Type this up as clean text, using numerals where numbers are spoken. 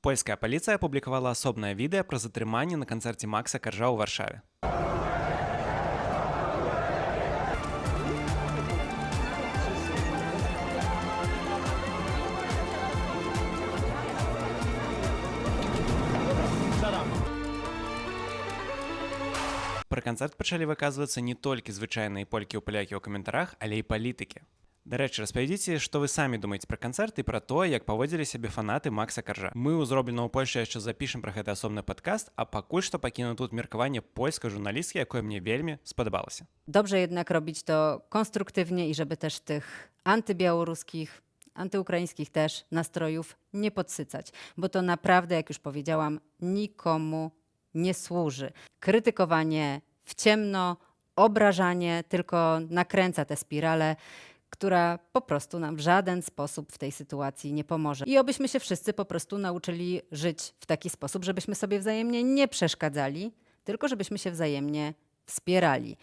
Польская паліцыя апублікавала асобнае відэа пра затрыманне на канцэрце Макса Каржа ў Варшаве. Пра канцэрт пачалі выказвацца не толькі звычайныя полькі-палякі ў каментарах, але і палітыкі. Дарэчы, распавядзіце, што вы самі думаеце пра канцэрт і пра тое, як паводзілі сябе фанаты Макса Каржа. Мы ў зроблена ў Польшчы яшчэ запішам пра гэты асобны падкаст, а пакуль што пакіну тут меркаванне польскай журналісткі, якое мне вельмі спадабалася. Dobrze jednak robić to konstruktywnie i żeby też tych antybiałoruskich, antyukraińskich też nastrojów nie podsycać, bo to naprawdę, jak już powiedziałam, nikomu nie służy. Krytykowanie w ciemno, obrażanie tylko nakręca tę spiralę, która po prostu nam w żaden sposób w tej sytuacji nie pomoże. I obyśmy się wszyscy po prostu nauczyli żyć w taki sposób, żebyśmy sobie wzajemnie nie przeszkadzali, tylko żebyśmy się wzajemnie wspierali.